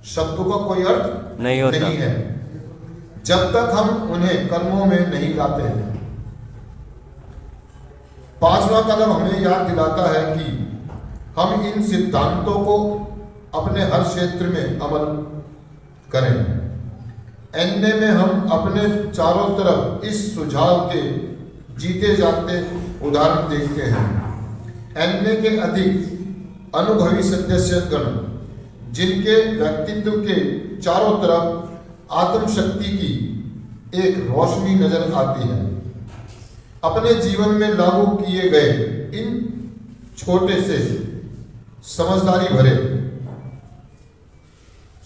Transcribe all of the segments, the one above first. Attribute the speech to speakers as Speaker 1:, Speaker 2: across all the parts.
Speaker 1: शब्दों का कोई अर्थ
Speaker 2: नहीं होता
Speaker 1: नहीं है जब तक हम उन्हें कर्मों में नहीं लाते हैं। पांचवा कदम हमें याद दिलाता है कि हम इन सिद्धांतों को अपने हर क्षेत्र में अमल करें। एनए में हम अपने चारों तरफ इस सुझाव के जीते जागते उदाहरण देखते हैं। एनए के अधिक अनुभवी सदस्यगण जिनके व्यक्तित्व के चारों तरफ आत्मशक्ति की एक रोशनी नजर आती है, अपने जीवन में लागू किए गए इन छोटे से समझदारी भरे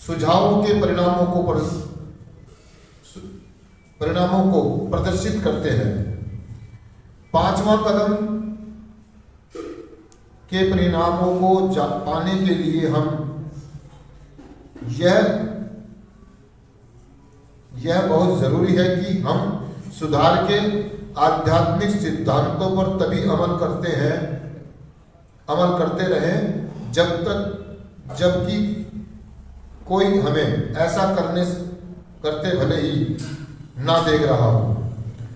Speaker 1: सुझावों के परिणामों को प्रदर्शित करते हैं। पांचवा कदम के परिणामों को पाने के लिए हम यह बहुत जरूरी है कि हम सुधार के आध्यात्मिक सिद्धांतों पर तभी अमल करते रहें जबकि कोई हमें ऐसा करते भले ही ना देख रहा हो।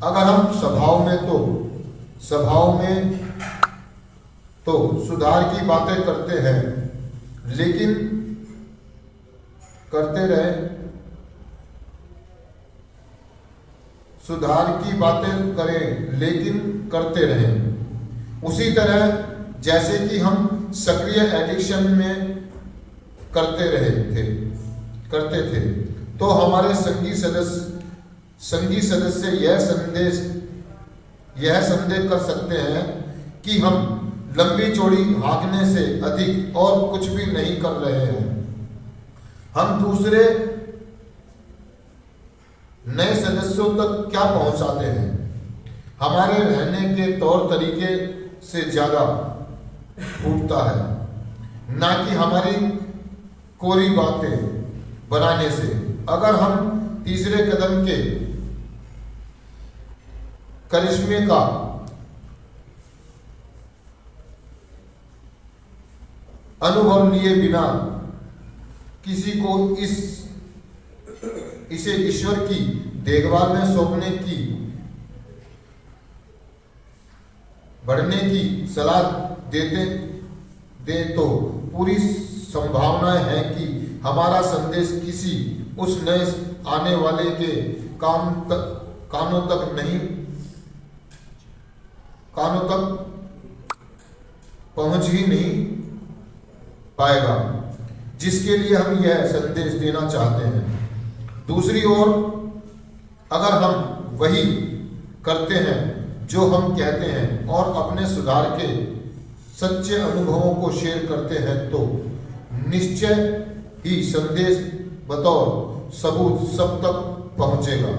Speaker 1: अगर हम स्वभाव में तो सुधार की बातें करते हैं लेकिन करते रहे, सुधार की बातें करें लेकिन करते रहें। उसी तरह जैसे कि हम सक्रिय एडिक्शन में करते थे तो हमारे संगी सदस्य यह संदेह कर सकते हैं कि हम लंबी चौड़ी भागने से अधिक और कुछ भी नहीं कर रहे हैं। हम दूसरे नए सदस्यों तक क्या पहुंचाते हैं? हमारे रहने के तौर तरीके से ज्यादा फूटता है, ना कि हमारी कोरी बातें बनाने से। अगर हम तीसरे कदम के करिश्मे का अनुभव लिए बिना किसी को इसे ईश्वर की देखभाल में सौंपने की बढ़ने की सलाह दे तो पूरी संभावना है कि हमारा संदेश किसी उस नए आने वाले के कानों तक पहुंच ही नहीं पाएगा जिसके लिए हम यह संदेश देना चाहते हैं। दूसरी ओर अगर हम वही करते हैं जो हम कहते हैं और अपने सुधार के सच्चे अनुभवों को शेयर करते हैं तो निश्चय ही संदेश बतौर सबूत सब तक पहुंचेगा।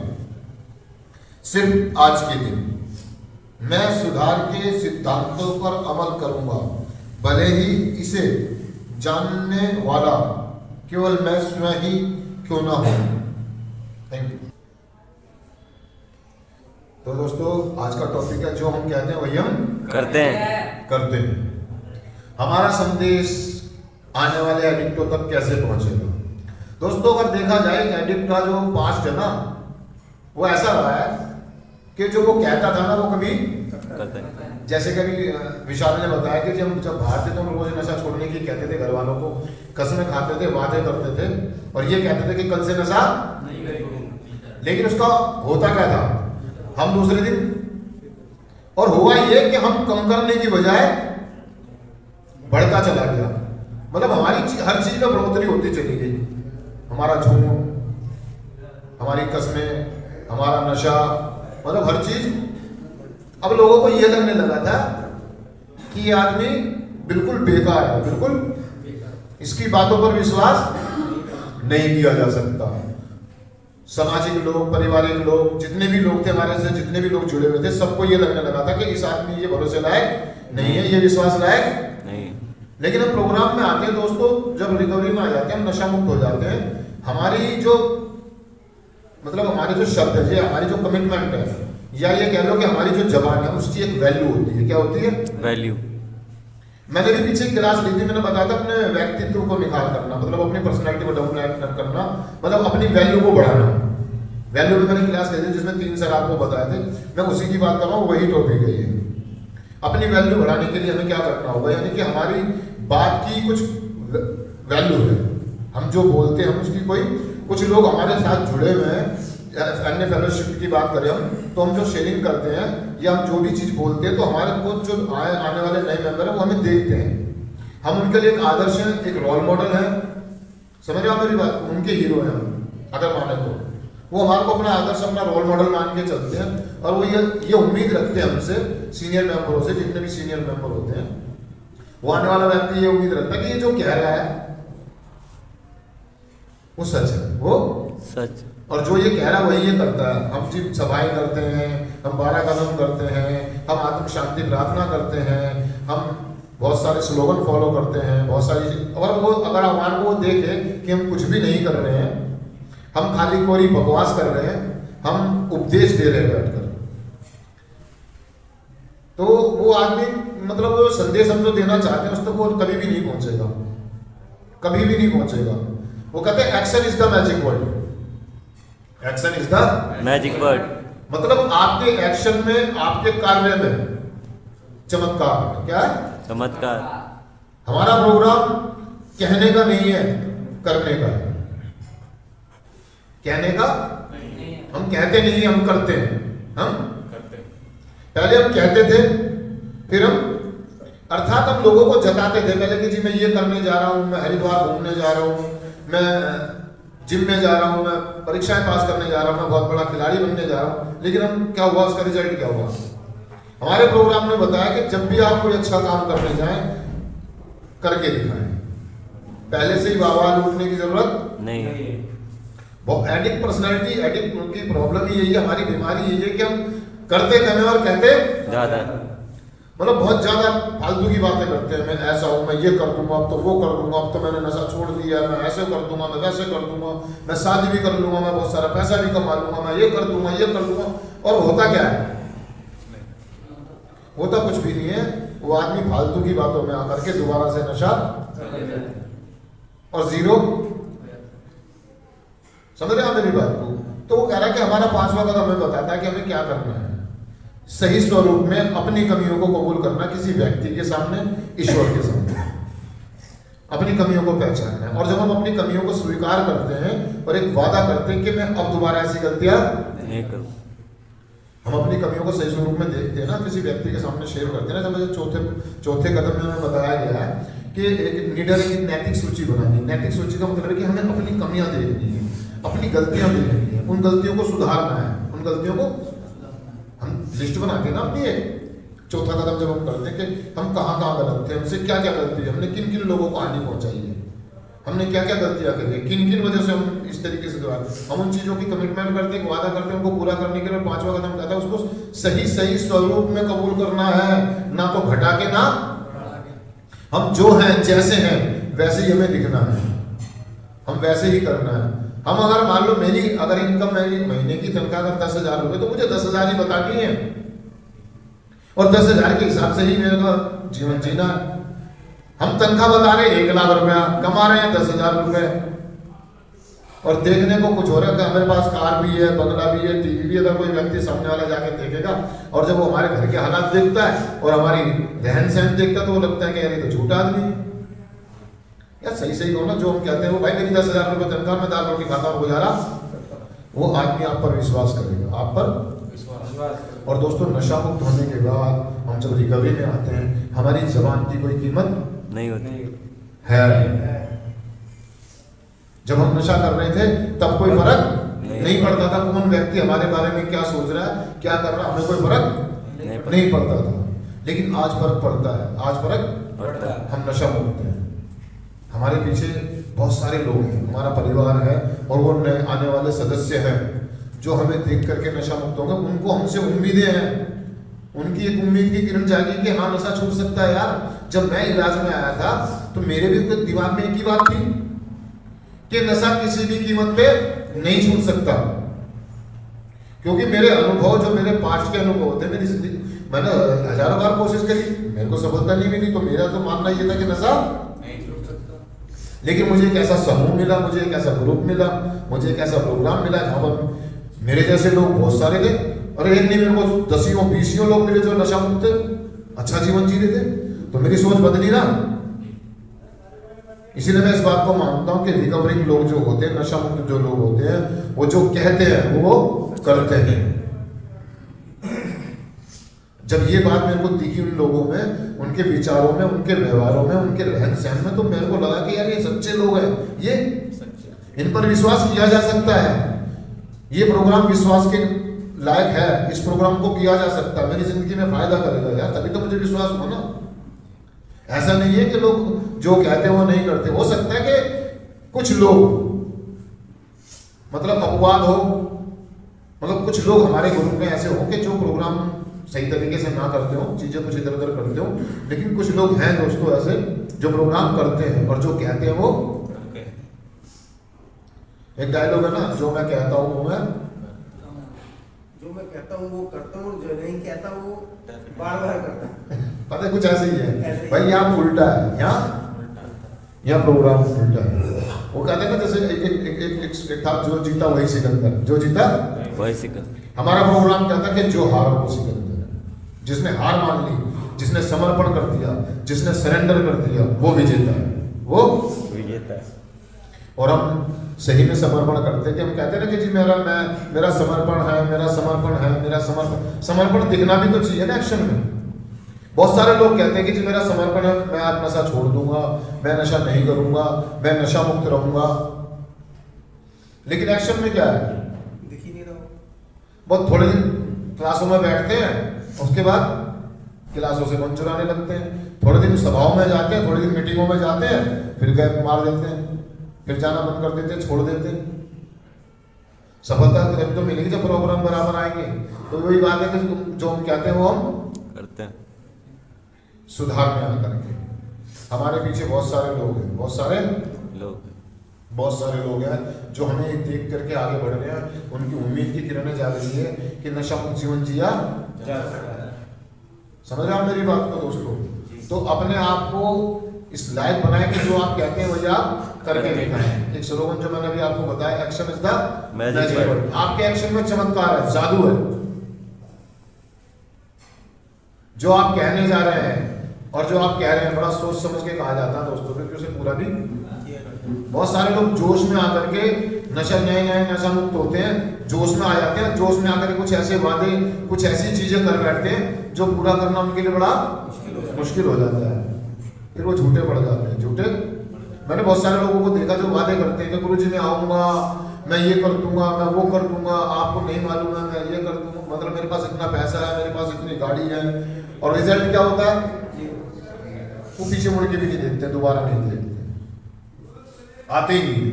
Speaker 1: सिर्फ आज के दिन मैं सुधार के सिद्धांतों पर अमल करूंगा, भले ही इसे जानने वाला केवल मैं स्वयं ही क्यों ना हो। Thank you. तो दोस्तों आज का टॉपिक है जो हम कहते हैं वही हम करते हैं। हमारा संदेश आने वाले एडिक्टों तक कैसे पहुंचेगा? दोस्तों अगर देखा जाए एडिक्ट का जो पास्ट है ना वो ऐसा रहा है कि जो वो कहता था ना वो कभी करते नहीं। जैसे कभी विशाल ने बताया कि जब बाहर थे तो हम रोज नशा छोड़ने की कहते थे, घर वालों को कसमें खाते थे, वादे करते थे और ये कहते थे कि कल से नशा नहीं करेंगे। लेकिन उसका होता क्या था? हम दूसरे दिन, और हुआ ये कि हम कम करने की बजाय बढ़ता चला गया। मतलब हमारी हर चीज में बढ़ोतरी होती चली गई। हमारा झूठ, हमारी कस्में, हमारा नशा, मतलब हर चीज। अब लोगों को यह लगने लगा था कि ये आदमी बिल्कुल बेकार है, बिल्कुल इसकी बातों पर विश्वास नहीं किया जा सकता। सामाजिक लोग, पारिवारिक लोग, जितने भी लोग थे हमारे से, जितने भी लोग जुड़े हुए थे, सबको ये लगने लगा था कि इस आदमी ये भरोसे लायक नहीं है, ये विश्वास लायक नहीं। लेकिन हम प्रोग्राम में आते हैं दोस्तों, जब रिकवरी में आ जाते हैं, हम नशा मुक्त हो जाते हैं, हमारी जो मतलब हमारे जो शब्द है, ये हमारी जो कमिटमेंट है, या ये कह लो कि हमारी जो जबान है उसकी एक वैल्यू होती है। क्या होती है? वैल्यू। मैंने भी पीछे क्लास ली थी, मैंने बताया था अपने व्यक्तित्व को निखार करना, मतलब अपनी पर्सनालिटी को डेवलप करना, मतलब अपनी वैल्यू को बढ़ाना। वैल्यू भी मैंने क्लास ली थी जिसमें 3 सर आपको बताए थे, मैं उसी की बात कर रहा हूँ, वही टॉपिक है ये। अपनी वैल्यू बढ़ाने के लिए हमें क्या करना होगा, यानी कि हमारी बात की कुछ वैल्यू है, हम जो बोलते हैं उसकी कोई, कुछ लोग हमारे साथ जुड़े हुए हैं, अन्य फेलोशिप की बात करें हम, तो हम जो शेयरिंग करते हैं या हम जो भी चीज़ बोलते हैं तो हमारे को जो आने वाले नए मेंबर हैं वो हमें देखते हैं, हम उनके लिए एक आदर्श हैं, एक रोल मॉडल है, समझ रहे हो मेरी बात, उनके हीरो हैं हम अगर माने तो, वो हमारे को अपना आदर्श अपना रोल मॉडल मान के चलते हैं, और वो ये उम्मीद रखते हैं हमसे, सीनियर मेंबरों से, जितने भी सीनियर मेंबर होते हैं, वो आने वाला व्यक्ति ये उम्मीद रखता है कि ये जो कह रहा है वो सच है, वो सच, और जो ये कह रहा है वही ये करता है। हम सिर्फ सभाएं करते हैं, हम 12 कदम करते हैं, हम आत्म शांति प्रार्थना करते हैं, हम बहुत सारे स्लोगन फॉलो करते हैं, बहुत सारी, और वो अगर हमारे को देखे कि हम कुछ भी नहीं कर रहे हैं, हम खाली कोई बकवास कर रहे हैं, हम उपदेश दे रहे हैं बैठकर, तो वो आदमी मतलब वो संदेश हम जो देना चाहते हैं उस तक वो कभी भी नहीं पहुंचेगा, कभी भी नहीं पहुंचेगा। वो कहते हैं action is the magic word, action is the magic word, मतलब आपके एक्शन में, आपके कार्य में चमत्कार। क्या है चमत्कार? हमारा प्रोग्राम कहने का नहीं है, करने का। कहने का हम कहते नहीं, हम करते हैं, हम करते। पहले हम कहते थे, फिर हम, अर्थात हम लोगों को जताते थे पहले कि जी मैं ये करने जा रहा हूँ, मैं हरिद्वार घूमने जा रहा हूँ, मैं जिम में जा रहा हूँ, मैं परीक्षाएं पास करने जा रहा हूँ, मैं बहुत बड़ा खिलाड़ी बनने जा रहा हूँ, लेकिन हम क्या हुआ, उसका रिजल्ट क्या हुआ? हमारे प्रोग्राम ने बताया कि जब भी आप कोई अच्छा काम करने जाएं, करके दिखाएं, पहले से ही वाह लूटने की जरूरत नहीं है। वो एडिक्ट पर्सनैलिटी, एडिक्ट की प्रॉब्लम ही यही है, हमारी बीमारी यही है कि हम करते कम है और कहते ज्यादा, मतलब बहुत ज्यादा फालतू की बातें करते हैं। मैं ऐसा हूँ, मैं ये कर दूंगा, अब तो वो कर दूंगा, अब तो मैंने नशा छोड़ दिया, मैं ऐसे कर दूंगा, मैं वैसे कर दूंगा, मैं शादी भी कर लूंगा, मैं बहुत सारा पैसा भी कमा लूंगा, मैं ये कर दूंगा, ये कर दूंगा, और होता क्या है? होता कुछ भी नहीं है। वो आदमी फालतू की बातों में आकर के दोबारा से नशा और जीरो, समझ रहे हैं मेरी बात को? तो वो कह रहा है कि हमारा 5वां कदम हमें बताता है कि हमें क्या करना है, सही स्वरूप में अपनी कमियों को कबूल करना, किसी व्यक्ति के सामने, ईश्वर के सामने अपनी कमियों को पहचानना है। और जब हम अपनी कमियों को स्वीकार करते हैं और एक वादा करते हैं कि मैं अब दोबारा ऐसी गलतियां नहीं करूं, हम अपनी कमियों को सही स्वरूप में देखते हैं ना, किसी व्यक्ति के सामने शेयर करते हैं ना। जब चौथे कदम में हमें बताया गया है कि एक निडर की नैतिक सूची बनानी। नैतिक सूची का मतलब है कि हमें अपनी कमियां देखनी है, अपनी गलतियां देखनी है, उन गलतियों को सुधारना है, उन गलतियों को हम लिस्ट बनाते हैं ना अपनी। एक चौथा कदम जब हम करते हैं कि हम कहाँ कहाँ गलत थे, हमसे क्या क्या गलती है, हमने किन किन लोगों को हानि पहुंचाई है, हमने क्या क्या गलतियां करी है, किन किन वजह से हम इस तरीके से हम उन चीज़ों की कमिटमेंट करते हैं, वादा करते हैं, उनको पूरा करने के लिए 5वां कदम कहता है उसको सही सही स्वरूप में कबूल करना है, ना तो घटा के ना, हम जो हैं जैसे हैं वैसे ही हमें दिखना है, हम वैसे ही करना है। हम अगर मान लो मेरी अगर इनकम, मेरी महीने की तनख्वाह अगर 10,000 रुपये, तो मुझे 10,000 ही बतानी है और 10,000 के हिसाब से ही मेरे को जीवन जीना है। हम तनख्वाह बता रहे 1 लाख रुपया, कमा रहे हैं 10,000 रुपये, और देखने को कुछ हो रहा है कि हमारे पास कार भी है, बंगला भी है, टीवी भी। अगर कोई व्यक्ति सामने वाला जाके देखेगा और जब वो हमारे घर के हालात देखता है और हमारी रहन सहन देखता है तो वो लगता है कि यार ये तो झूठा आदमी है। यार सही सही कहो ना, जो हम कहते हैं वो भाई मेरी 10,000 रुपये तनख्वाह में दाल रोटी खाता हूँ गुजारा, वो आदमी आप पर विश्वास करेगा, आप पर विश्वास। और दोस्तों नशा मुक्त होने के बाद हम जब रिकवरी में आते हैं, हमारी जबान की कोई कीमत नहीं होती है। जब हम नशा कर रहे थे तब कोई फर्क नहीं पड़ता था, कौन व्यक्ति हमारे बारे में क्या सोच रहा है, क्या कर रहा है, हमें कोई फर्क नहीं पड़ता था। लेकिन आज फर्क पड़ता है, आज फर्क पड़ता है। हम नशा मुक्त हैं, हमारे पीछे बहुत सारे लोग हैं, हमारा परिवार है और वो नए आने वाले सदस्य हैं जो हमें देख करके नशा मुक्त होंगे। उनको हमसे उम्मीदें हैं, उनकी एक उम्मीद की किरण जागी कि हाँ नशा छूट सकता है। यार जब मैं इलाज में आया था तो मेरे भी तो दिमाग में एक ही बात थी कि नशा किसी भी कीमत पे नहीं छूट सकता, क्योंकि मेरे अनुभव जो मेरे पास्ट के अनुभव होते, मेरी मैंने हजारों बार कोशिश करी, मेरे को सफलता नहीं मिली। तो मेरा तो मानना ये था कि नशा नहीं छूट सकता, लेकिन मुझे एक ऐसा समूह मिला, मुझे एक ऐसा ग्रुप मिला, मुझे एक ऐसा प्रोग्राम मिला जहाँ पर मेरे जैसे लोग बहुत सारे थे। और एक नहीं, मेरे को 10-20 लोग मिले जो नशा मुक्त अच्छा जीवन जी रहे थे। तो मेरी सोच बदली ना। इसीलिए मैं इस बात को मानता हूँ कि रिकवरिंग लोग जो होते हैं, नशा मुक्त जो लोग होते हैं, वो जो कहते हैं वो करते हैं। जब ये बात मेरे को दिखी उन लोगों में, उनके विचारों में, उनके व्यवहारों में, उनके रहन सहन में, तो मेरे को लगा कि यार ये सच्चे लोग हैं, ये इन पर विश्वास किया जा सकता है। ये प्रोग्राम विश्वास के लायक है, इस प्रोग्राम को किया जा सकता है, मेरी जिंदगी में फायदा करेगा यार, तभी तो मुझे विश्वास हो ना। ऐसा नहीं है कि लोग जो कहते हैं वो नहीं करते। हो सकता है कि कुछ लोग मतलब अपवाद हो, मतलब कुछ लोग हमारे ग्रुप में ऐसे हो कि जो प्रोग्राम सही तरीके से ना करते हो, चीजें कुछ इधर उधर करते हो, लेकिन कुछ लोग हैं दोस्तों ऐसे जो प्रोग्राम करते हैं और जो कहते हैं वो। एक डायलॉग है ना, जो मैं कहता हूँ वो मैं
Speaker 2: कहता हूँ वो करता हूँ, जो नहीं कहता वो बार बार करता हूँ।
Speaker 1: पता है कुछ ऐसे ही है भाई, यहाँ उल्टा है, यहाँ प्रोग्राम उल्टा है। वो कहते हैं ना, जैसे एक था, जो जीता वही सिकंदर, जो जीता
Speaker 3: वही सिकंदर।
Speaker 1: हमारा प्रोग्राम क्या था कि जो हारा वो सिकंदर, जिसने हार मान ली, जिसने समर्पण कर दिया, जिसने सरेंडर कर दिया, वो विजेता है, वो
Speaker 3: विजेता है।
Speaker 1: और हम सही में समर्पण करते हैं कि हम कहते हैं ना कि जी मेरा समर्पण है, मेरा समर्पण है, मेरा समर्पण दिखना भी तो चाहिए ना एक्शन में। बहुत सारे लोग कहते हैं कि जी मेरा समर्पण है, मैं आज नशा छोड़ दूंगा, मैं नशा नहीं करूंगा, मैं नशा मुक्त रहूंगा, लेकिन एक्शन में क्या है,
Speaker 2: दिख ही नहीं रहा।
Speaker 1: बहुत थोड़े दिन क्लासों में बैठते हैं, उसके बाद क्लासों से मन चुराने लगते हैं, थोड़े दिन सभाओं में जाते हैं, थोड़े दिन मीटिंगों में जाते हैं, फिर गैप मार देते हैं, फिर जाना बंद कर देते हैं, छोड़ देते हैं। सफलता जब तो मिलेगी जब प्रोग्राम बराबर आएंगे। तो वही बात है कि जो हम कहते हैं वो हम
Speaker 3: करते हैं।
Speaker 1: सुधार में आकर के हमारे पीछे बहुत सारे लोग हैं, बहुत सारे लोग हैं जो हमें देख करके आगे बढ़ रहे हैं। उनकी उम्मीद की किरणें जा रही है कि नशा मुक्त जीवन जिया जा सकता है। समझ रहे हो मेरी बात को दोस्तों? तो अपने आप को इस लायक बनाए कि जो आप कहते हैं वही आप करके दिखाएं। एक स्लोगन जो मैंने अभी आपको बताया, action is the magic word. आपके एक्शन में चमत्कार है, जादू है। जो आप कहने जा रहे हैं और जो आप कह रहे हैं, बड़ा सोच समझ के कहा जाता है दोस्तों, क्योंकि उसे पूरा भी। बहुत सारे लोग जोश में आकर के नशा मुक्त होते हैं, जोश में आ जाते हैं, जोश में आकर के कुछ ऐसे वादे, कुछ ऐसी चीजें कर बैठते हैं जो पूरा करना उनके लिए बड़ा मुश्किल हो जाता है। फिर वो झूठे पड़ जाते हैं, झूठे। मैंने बहुत सारे लोगों को देखा जो वादे करते हैं कि गुरुजी मैं आऊंगा, मैं ये कर दूंगा, मैं वो कर दूंगा, आपको नहीं मालूम है मैं ये कर दूंगा, मतलब मेरे पास इतना पैसा है, मेरे पास इतनी गाड़ी है, और रिजल्ट क्या होता है? वो पीछे मुड़ के भी नहीं देखते, दोबारा नहीं देखते, आते ही नहीं।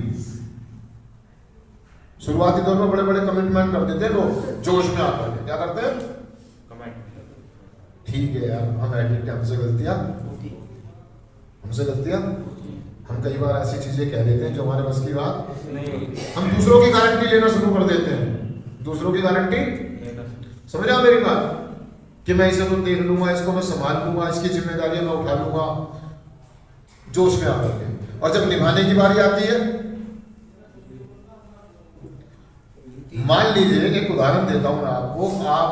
Speaker 1: शुरुआती दौर में बड़े बड़े कमिटमेंट कर देते हैं लोग, जोश में आकर के क्या करते हैं? ठीक है यार, हम एडिक्ट, हमसे गलतियां, हम कई बार ऐसी चीजें कह देते हैं जो हमारे बस की बात नहीं। हम दूसरों की गारंटी लेना शुरू कर देते हैं, दूसरों की गारंटी। समझ रहे हो मेरी बात? कि मैं इसे तो देख लूंगा, इसको मैं संभाल लूंगा, इसकी जिम्मेदारी मैं उठा लूंगा, जोश में आकर के। और जब निभाने की बारी आती है, मान लीजिए एक उदाहरण देता हूं मैं आपको, आप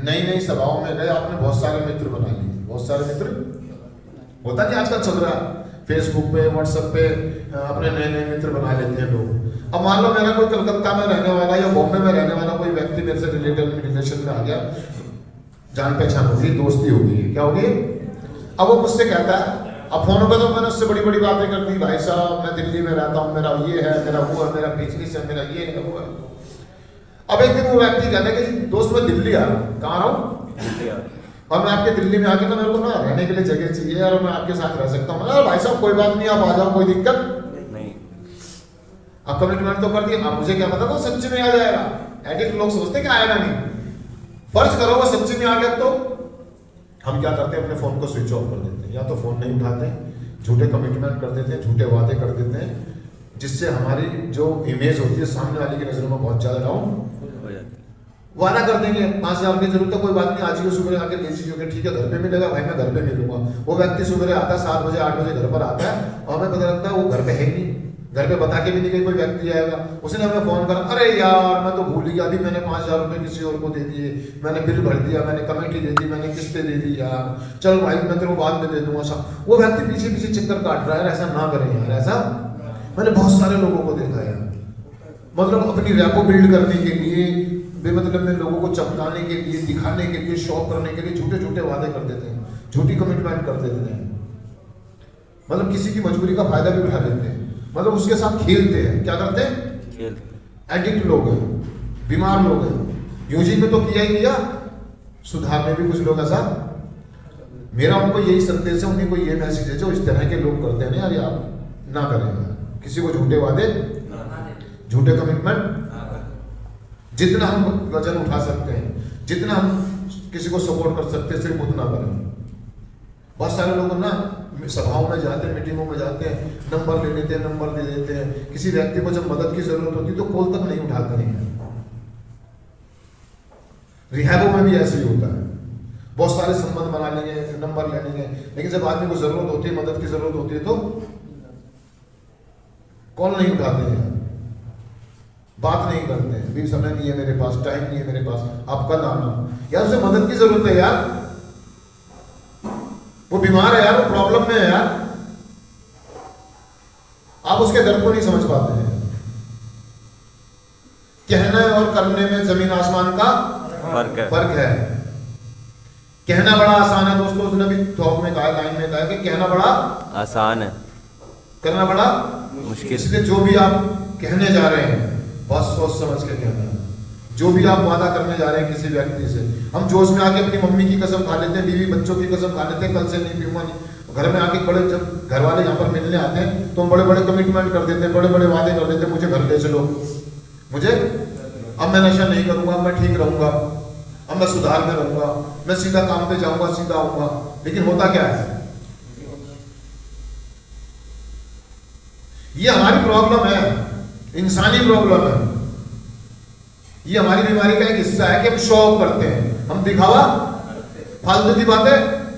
Speaker 1: नई सभाओं में गए, आपने बहुत सारे मित्र बना लिए, बहुत सारे मित्र होता नहीं आजकल चल रहा है, फेसबुक पे, व्हाट्सएप पे अपने नए मित्र बना लेते हैं लोग। अब मान लो मेरा कोई कलकत्ता में रहने वाला या बॉम्बे में रहने वाला कोई व्यक्ति मेरे से रिलेशन में आ गया, जान पहचान होगी, दोस्ती होगी, क्या होगी? अब वो मुझसे कहता है, अब फोन पे तो मैंने उससे बड़ी बड़ी बातें कर दी, भाई साहब मैं दिल्ली में रहता हूँ, मेरा ये है, मेरा वो है, मेरा बिजनेस है, मेरा ये है, वो है। अब एक दिन वो व्यक्ति कहता है कि दोस्त मैं दिल्ली आ रहा हूँ। कहाँ आ रहा हूँ? और मैं आपके दिल्ली में आके, तो मेरे को ना रहने के लिए जगह चाहिए और मैं आपके साथ रह सकता हूँ। भाई साहब कोई बात नहीं, आप आ जाओ, कोई दिक्कत नहीं। अब कमिटमेंट तो कर दिया, अब मुझे क्या पता था सच्ची में आ जाएगा। एडिक्ट लोग सोचते कि आएगा नहीं, फर्ज करो वो सच्ची में आ गया, तो हम क्या करते हैं? अपने फोन को स्विच ऑफ कर देते हैं, या तो फोन नहीं उठाते हैं, झूठे कमिटमेंट कर देते हैं, झूठे वादे कर देते हैं, जिससे हमारी जो इमेज होती है सामने वाले की नजरों में बहुत ज्यादा डाउन वादा कर देंगे 5,000 की जरूरत है, कोई बात नहीं, आज ही सुबह आके ले लीजिए, ठीक है घर पे मिलेगा भाई, मैं घर पे मिलूंगा। वो व्यक्ति सुबह आता है 7 बजे 8 बजे घर पर आता है और हमें पता लगता है वो घर पे है नहीं, घर पे बता के भी नहीं गई कोई व्यक्ति आएगा। उसने हमें फोन करा, अरे यार मैं तो भूल गया, अभी मैंने 5,000 रुपये किसी और को दे दिए, मैंने बिल भर दिया, मैंने कमेटी दे दी, मैंने किस्तें दे दी यार, चल भाई मैं तेरे को बाद में दे दूंगा सब। वो व्यक्ति पीछे पीछे चक्कर काट रहा है, ऐसा ना करें यार, ऐसा मैंने बहुत सारे लोगों को देखा यार। मतलब अपनी रैपो बिल्ड करने के लिए, बेमतलब में लोगों को चमकाने के लिए, दिखाने के लिए, शॉप करने के लिए झूठे झूठे वादे कर देते हैं, झूठी कमिटमेंट कर देते हैं, मतलब किसी की मजबूरी का फायदा भी उठा लेते हैं, मतलब उसके साथ खेलते हैं। क्या करते हैं? खेलते। एडिक्ट लोग हैं, बीमार लोग हैं। यूजी में तो किया ही किया, सुधार में भी कुछ लोग ऐसा। मेरा उनको यही संदेश है, उन्हीं को ये मैसेज है जो इस तरह के लोग करते हैं ना यार, आप ना करें किसी को झूठे वादे, झूठे कमिटमेंट। जितना हम वजन उठा सकते हैं, जितना हम किसी को सपोर्ट कर सकते हैं, सिर्फ उतना करें। बहुत सारे लोग ना सभाओं में जाते हैं, मीटिंगों में जाते हैं, नंबर ले लेते हैं, नंबर दे देते हैं, किसी व्यक्ति को जब मदद की जरूरत होती है तो कॉल तक नहीं उठाते हैं। रिहैबों में भी ऐसे ही होता है, बहुत सारे संबंध बना लेंगे, नंबर ले लेंगे, लेकिन जब आदमी को जरूरत होती है, मदद की जरूरत होती है तो कॉल नहीं उठाते हैं, बात नहीं करते हैं, भी समय नहीं है मेरे पास, टाइम नहीं है मेरे पास, आप कल आना। यार उसे मदद की जरूरत है यार, वो बीमार है यार, वो प्रॉब्लम में है यार, आप उसके दर्द को नहीं समझ पाते हैं। कहने और करने में जमीन आसमान का फर्क है। कहना बड़ा आसान है दोस्तों, उसने भी थॉक में कहा, लाइन में कहा कि कहना बड़ा
Speaker 3: आसान है,
Speaker 1: करना बड़ा
Speaker 3: मुश्किल।
Speaker 1: इसलिए जो भी आप कहने जा रहे हैं बहुत सोच समझ के कहना है। जो भी आप वादा करने जा रहे हैं किसी व्यक्ति से, हम जोश में आके अपनी मम्मी की कसम खा लेते हैं, बीवी बच्चों की कसम खा लेते हैं, कल से नहीं पीऊंगा नहीं। घर में आके बड़े, जब घर वाले यहाँ पर मिलने आते हैं तो हम बड़े बड़े कमिटमेंट कर देते हैं, बड़े बड़े वादे कर देते हैं, मुझे घर ले चलो, मुझे अब मैं नशा नहीं करूंगा, मैं ठीक रहूंगा, अब मैं सुधार में रहूंगा, मैं सीधा काम पे जाऊंगा, सीधा आऊंगा। लेकिन होता क्या है? ये हमारी प्रॉब्लम है, इंसानी प्रॉब्लम है। ये हमारी बीमारी का एक हिस्सा है कि हम शो ऑफ करते हैं, हम दिखावा, फालतू की बातें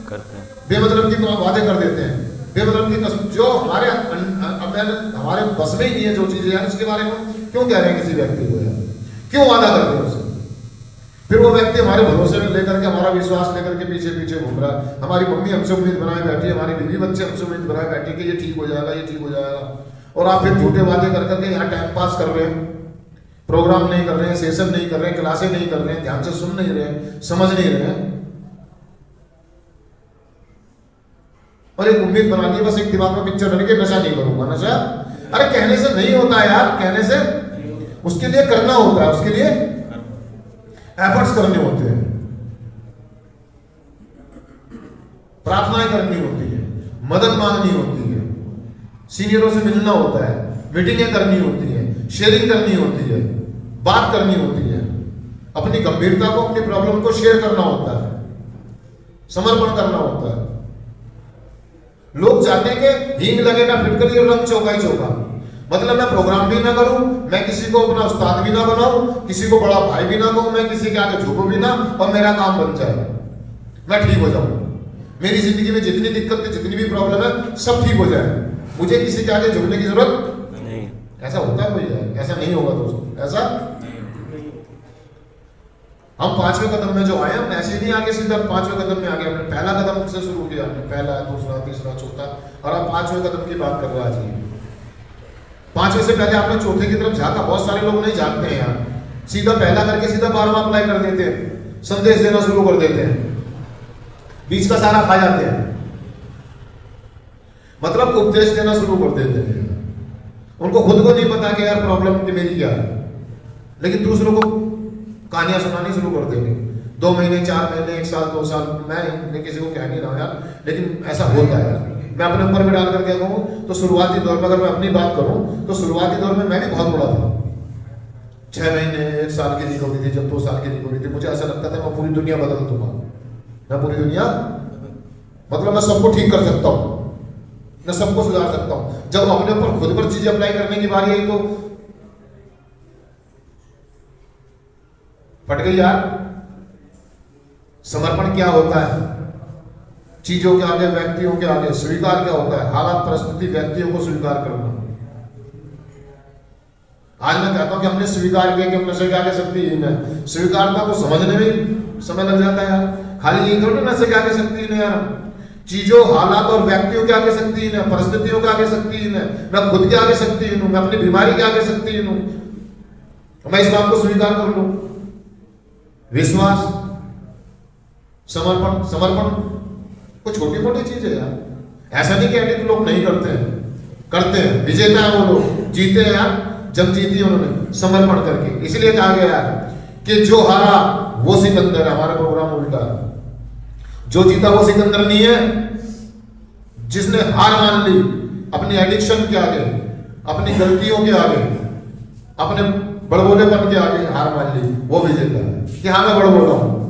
Speaker 1: करते हैं, बेमतलब की वादे कर देते हैं, बेमतलब की कसम, जो हमारे बस में ही नहीं है जो चीजें यार, उसके बारे में क्यों कह रहे हैं किसी व्यक्ति को यार, क्यों वादा करते हैं उसे? फिर वो व्यक्ति हमारे भरोसे में लेकर के, हमारा विश्वास लेकर के पीछे पीछे घूम रहा है। हमारी मम्मी हमसे उम्मीद बनाए बैठी है, हमारी बीवी बच्चे हमसे उम्मीद बनाए बैठी है कि ये ठीक हो जाएगा, ये ठीक हो जाएगा, और आप फिर झूठे वादे कर करके यहाँ टाइम पास कर रहे हैं, प्रोग्राम नहीं कर रहे हैं, सेशन नहीं कर रहे हैं, क्लासें नहीं कर रहे हैं, ध्यान से सुन नहीं रहे हैं, समझ नहीं रहे हैं, और एक उम्मीद बना ली, बस एक दिमाग में पिक्चर बन के नशा नहीं करूंगा, नशा। अरे कहने से नहीं होता यार, कहने से उसके लिए करना होता है, उसके लिए एफर्ट्स करने होते हैं, प्रार्थनाएं करनी होती है, मदद मांगनी होती है, सीनियरों से मिलना होता है, मीटिंगें करनी होती है, शेयरिंग करनी होती है, बात करनी होती है, अपनी गंभीरता को, अपनी प्रॉब्लम को शेयर करना होता है, समर्पण करना होता है। लोग चाहते हैं कि हींग लगेगा फिटकर ये रंग चौका ही चौका, मतलब मैं प्रोग्राम भी ना करूं, मैं किसी को अपना उस्ताद भी ना बनाऊं, किसी को बड़ा भाई भी ना कहूं, मैं किसी के आगे झुकूं भी ना, और मेरा काम बन जाए, मैं ठीक हो जाऊं, मेरी जिंदगी में जितनी दिक्कत है, जितनी भी प्रॉब्लम है, सब ठीक हो जाए, मुझे किसी के आगे झुकने की जरूरत नहीं। ऐसा होता है कोई है? ऐसा नहीं होगा दोस्तों, ऐसा हम 5वें कदम में जो आए, हम ऐसे नहीं आगे सीधा 5वें कदम में आ गए। हमने पहला कदम से शुरू किया, हमने पहला, दूसरा, तीसरा, चौथा, और अब 5वें कदम की बात कर रहे हैं आज। 5वें से पहले आपने चौथे की तरफ झांका, बहुत सारे लोग नहीं झांकते हैं यार, सीधा पहला करके सीधा 12वां अप्लाई कर देते हैं, संदेश देना शुरू कर देते हैं, बीच का सारा खा जाते हैं, मतलब उपदेश देना शुरू कर देते हैं। उनको खुद को नहीं पता कि यार प्रॉब्लम की मेरी क्या है, लेकिन दूसरों को कहानियां सुनानी शुरू कर देंगे। 2 महीने, 4 महीने, 1 साल, 2 साल, मैं किसी को कह नहीं रहा यार, लेकिन ऐसा होता है यार। मैं अपने ऊपर में डाल करके कहूँ तो शुरुआती दौर में, अगर मैं अपनी बात करूँ तो शुरुआती दौर में मैं भी बहुत बड़ा था। 6 महीने, 1 साल की रिकवरी थी, जब 2 साल की रिकवरी थी, मुझे ऐसा लगता था मैं पूरी दुनिया बदल दूंगा, मैं पूरी दुनिया, मतलब मैं सबको ठीक कर सकता हूँ, मैं सबको सुधार सकता हूँ। जब अपने ऊपर खुद पर चीजें अप्लाई करने की बारी आई तो फट गई यार। समर्पण क्या होता है? चीजों के आगे, व्यक्तियों के आगे स्वीकार क्या होता है? हालात, परिस्थिति, व्यक्तियों को स्वीकार करना। आज मैं कहता हूं कि हमने स्वीकार किया कि हम नशे के आगे शक्तिहीन है। स्वीकारता को समझने में समय लग जाता है यार। खाली ये थोड़ी नशे के आगे शक्तिहीन है यार। चीजों, हालात और व्यक्तियों के आगे शक्तिहीन है, परिस्थितियों के आगे शक्तिहीन है। मैं खुद के आगे शक्तिहीन हूं, मैं अपनी बीमारी के आगे शक्तिहीन हूं। मैं इस बात को स्वीकार कर लूं। विश्वास, समर्पण। समर्पण कोई छोटी मोटी चीज है यार। ऐसा नहीं कि एडिक्ट लोग नहीं करते हैं, करते हैं। विजेता है वो लोग, जीते हैं यार, जंग जीती है उन्होंने समर्पण करके। इसलिए कहा गया है कि जो हारा वो सिकंदर है। हमारा प्रोग्राम उल्टा है। जो जीता वो सिकंदर नहीं है। जिसने हार मान ली अपनी एडिक्शन के आगे, अपनी गलतियों के आगे, अपने बड़बोलेपन के आगे हार मान ली, वो विजेता है कि हाँ मैं बड़बोला हूं।